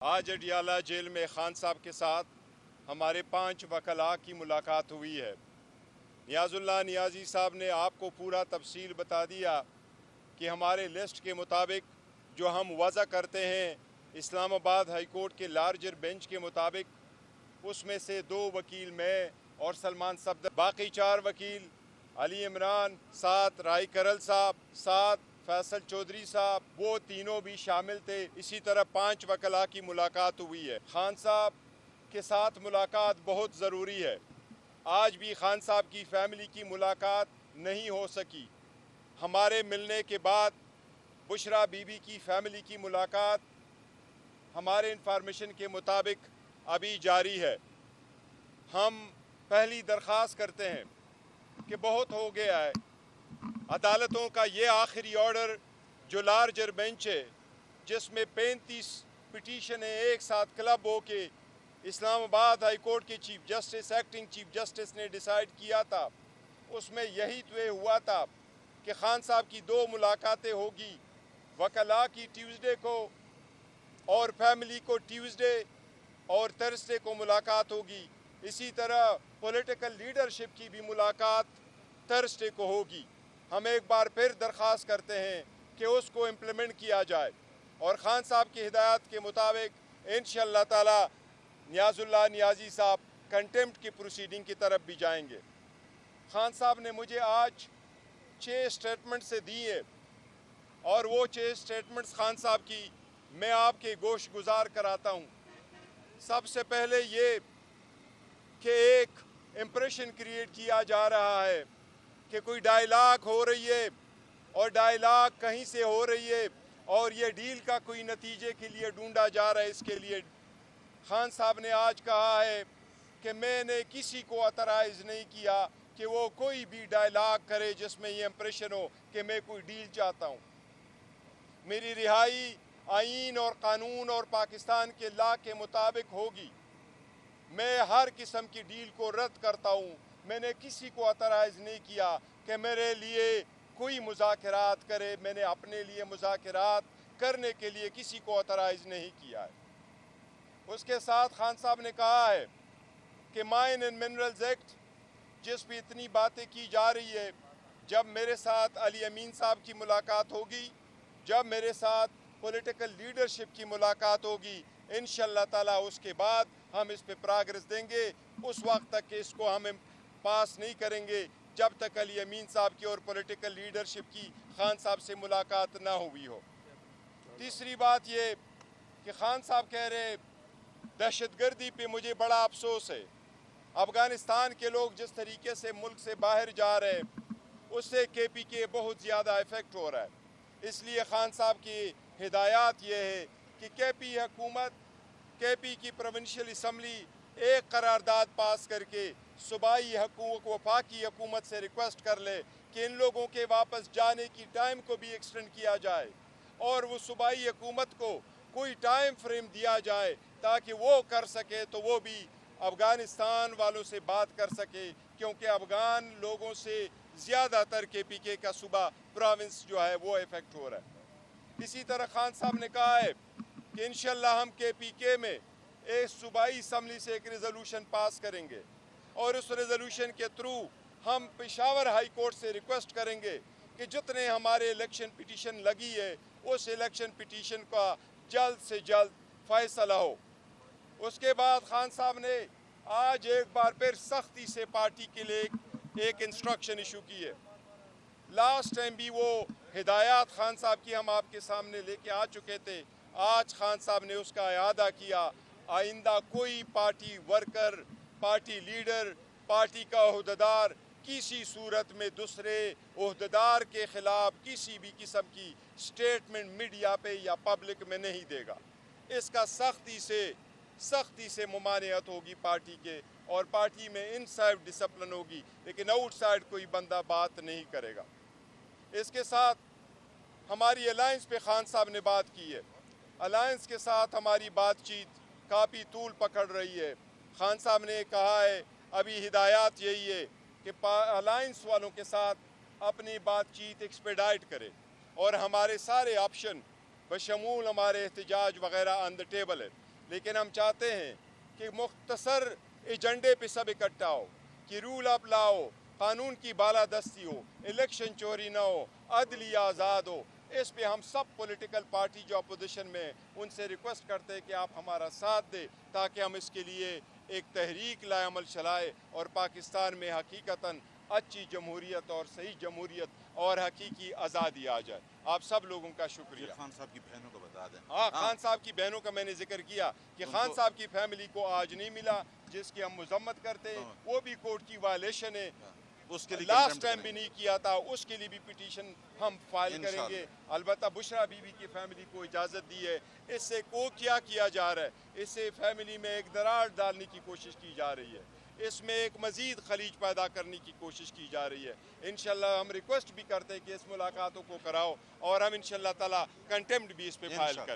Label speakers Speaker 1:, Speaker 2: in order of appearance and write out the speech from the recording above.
Speaker 1: آج اڈیالہ جیل میں خان صاحب کے ساتھ ہمارے 5 وکلاء کی ملاقات ہوئی ہے۔ نیاز اللہ نیازی صاحب نے آپ کو پورا تفصیل بتا دیا کہ ہمارے لسٹ کے مطابق جو ہم وضع کرتے ہیں اسلام آباد ہائی کورٹ کے لارجر بینچ کے مطابق، اس میں سے 2 وکیل میں اور سلمان صفدر، باقی 4 وکیل علی عمران، 7 رائی کرل صاحب، 7 فیصل چودھری صاحب، وہ تینوں بھی شامل تھے۔ اسی طرح 5 وکلاء کی ملاقات ہوئی ہے۔ خان صاحب کے ساتھ ملاقات بہت ضروری ہے۔ آج بھی خان صاحب کی فیملی کی ملاقات نہیں ہو سکی۔ ہمارے ملنے کے بعد بشرا بی بی کی فیملی کی ملاقات ہمارے انفارمیشن کے مطابق ابھی جاری ہے۔ ہم پہلی درخواست کرتے ہیں کہ بہت ہو گیا ہے، عدالتوں کا یہ آخری آرڈر جو لارجر بینچ ہے جس میں 35 پٹیشنیں ایک ساتھ کلب ہو کے اسلام آباد ہائی کورٹ کے chief justice, acting chief justice نے ڈیسائیڈ کیا تھا، اس میں یہی طے ہوا تھا کہ خان صاحب کی 2 ملاقاتیں ہوگی، وکلاء کی ٹیوزڈے کو اور فیملی کو ٹیوزڈے اور تھرسڈے کو ملاقات ہوگی۔ اسی طرح پولیٹیکل لیڈرشپ کی بھی ملاقات تھرسڈے کو ہوگی۔ ہم ایک بار پھر درخواست کرتے ہیں کہ اس کو امپلیمنٹ کیا جائے اور خان صاحب کی ہدایات کے مطابق انشاءاللہ تعالی نیاز اللہ نیازی صاحب کنٹیمپٹ کی پروسیڈنگ کی طرف بھی جائیں گے۔ خان صاحب نے مجھے آج 6 اسٹیٹمنٹ سے دی ہے اور وہ 6 اسٹیٹمنٹس خان صاحب کی میں آپ کے گوش گزار کراتا ہوں۔ سب سے پہلے یہ کہ ایک امپریشن کریٹ کیا جا رہا ہے کہ کوئی ڈائیلاگ ہو رہی ہے اور ڈائیلاگ کہیں سے ہو رہی ہے اور یہ ڈیل کا کوئی نتیجے کے لیے ڈھونڈا جا رہا ہے۔ اس کے لیے خان صاحب نے آج کہا ہے کہ میں نے کسی کو اترائز نہیں کیا کہ وہ کوئی بھی ڈائیلاگ کرے جس میں یہ امپریشن ہو کہ میں کوئی ڈیل چاہتا ہوں۔ میری رہائی آئین اور قانون اور پاکستان کے لا کے مطابق ہوگی۔ میں ہر قسم کی ڈیل کو رد کرتا ہوں۔ میں نے کسی کو اترائز نہیں کیا کہ میرے لیے کوئی مذاکرات کرے۔ میں نے اپنے لیے مذاکرات کرنے کے لیے کسی کو اترائز نہیں کیا ہے۔ اس کے ساتھ خان صاحب نے کہا ہے کہ مائن اینڈ منرلز ایکٹ جس پہ اتنی باتیں کی جا رہی ہے، جب میرے ساتھ علی امین صاحب کی ملاقات ہوگی، جب میرے ساتھ پولیٹیکل لیڈرشپ کی ملاقات ہوگی، انشاءاللہ تعالی اس کے بعد ہم اس پہ پراگرس دیں گے۔ اس وقت تک کہ اس کو ہم پاس نہیں کریں گے جب تک علی امین صاحب کی اور پولیٹیکل لیڈرشپ کی خان صاحب سے ملاقات نہ ہوئی ہو۔ تیسری بات یہ کہ خان صاحب کہہ رہے دہشت گردی پہ مجھے بڑا افسوس ہے۔ افغانستان کے لوگ جس طریقے سے ملک سے باہر جا رہے ہیں اس سے کے پی کے بہت زیادہ ایفیکٹ ہو رہا ہے۔ اس لیے خان صاحب کی ہدایات یہ ہے کہ کے پی حکومت، کے پی کی پروونشل اسمبلی ایک قرارداد پاس کر کے صوبائی حقوق وفاقی حکومت سے ریکویسٹ کر لے کہ ان لوگوں کے واپس جانے کی ٹائم کو بھی ایکسٹینڈ کیا جائے اور وہ صوبائی حکومت کو کوئی ٹائم فریم دیا جائے تاکہ وہ کر سکے تو وہ بھی افغانستان والوں سے بات کر سکے، کیونکہ افغان لوگوں سے زیادہ تر کے پی کے کا صوبہ پروونس جو ہے وہ افیکٹ ہو رہا ہے۔ اسی طرح خان صاحب نے کہا ہے کہ انشاءاللہ ہم کے پی کے میں ایک صوبائی اسمبلی سے ایک ریزولوشن پاس کریں گے اور اس ریزولوشن کے تھرو ہم پشاور ہائی کورٹ سے ریکویسٹ کریں گے کہ جتنے ہمارے الیکشن پٹیشن لگی ہے اس الیکشن پٹیشن کا جلد سے جلد فیصلہ ہو۔ اس کے بعد خان صاحب نے آج ایک بار پھر سختی سے پارٹی کے لیے ایک انسٹرکشن ایشو کی ہے۔ لاسٹ ٹائم بھی وہ ہدایات خان صاحب کی ہم آپ کے سامنے لے کے آ چکے تھے۔ آج خان صاحب نے اس کا اعادہ کیا۔ آئندہ کوئی party worker, party leader, party کا عہدیدار کسی صورت میں دوسرے عہدیدار کے خلاف کسی بھی قسم کی سٹیٹمنٹ میڈیا پہ یا پبلک میں نہیں دے گا۔ اس کا سختی سے ممانعت ہوگی پارٹی کے، اور پارٹی میں ان سائڈ ڈسپلن ہوگی لیکن آؤٹ سائڈ کوئی بندہ بات نہیں کرے گا۔ اس کے ساتھ ہماری الائنس پہ خان صاحب نے بات کی ہے۔ الائنس کے ساتھ ہماری بات چیت کافی طول پکڑ رہی ہے۔ خان صاحب نے کہا ہے ابھی ہدایات یہی ہے کہ الائنس والوں کے ساتھ اپنی بات چیت ایکسپیڈائٹ کرے اور ہمارے سارے آپشن بشمول ہمارے احتجاج وغیرہ آن دا ٹیبل ہے۔ لیکن ہم چاہتے ہیں کہ مختصر ایجنڈے پہ سب اکٹھا ہو، کہ رول اپ لاؤ، قانون کی بالادستی ہو، الیکشن چوری نہ ہو، عدلیہ آزاد ہو۔ اس پہ ہم سب پولیٹیکل پارٹی جو اپوزیشن میں ان سے ریکویسٹ کرتے ہیں کہ آپ ہمارا ساتھ دیں تاکہ ہم اس کے لیے ایک تحریک لائے، عمل چلائے اور پاکستان میں حقیقتاً اچھی جمہوریت اور صحیح جمہوریت اور حقیقی آزادی آ جائے۔ آپ سب لوگوں کا شکریہ۔
Speaker 2: خان صاحب کی بہنوں کو بتا دیں۔
Speaker 1: ہاں، خان صاحب کی بہنوں کا میں نے ذکر کیا کہ خان صاحب کی فیملی کو آج نہیں ملا جس کی ہم مذمت کرتے ہیں، وہ بھی کورٹ کی وائلیشن ہے،
Speaker 2: اس کے لیے
Speaker 1: لاسٹ ٹائم بھی نہیں کیا تھا، اس کے لیے بھی پٹیشن ہم فائل کریں گے۔ البتہ بشرا بی بی کی فیملی کو اجازت دی ہے۔ اس سے کیا کیا جا رہا ہے؟ اس سے فیملی میں ایک دراڑ ڈالنے کی کوشش کی جا رہی ہے، اس میں ایک مزید خلیج پیدا کرنے کی کوشش کی جا رہی ہے۔ انشاءاللہ ہم ریکویسٹ بھی کرتے ہیں کہ اس ملاقاتوں کو کراؤ اور ہم انشاءاللہ تعالی کنٹیمپٹ بھی اس پہ فائل کریں گے۔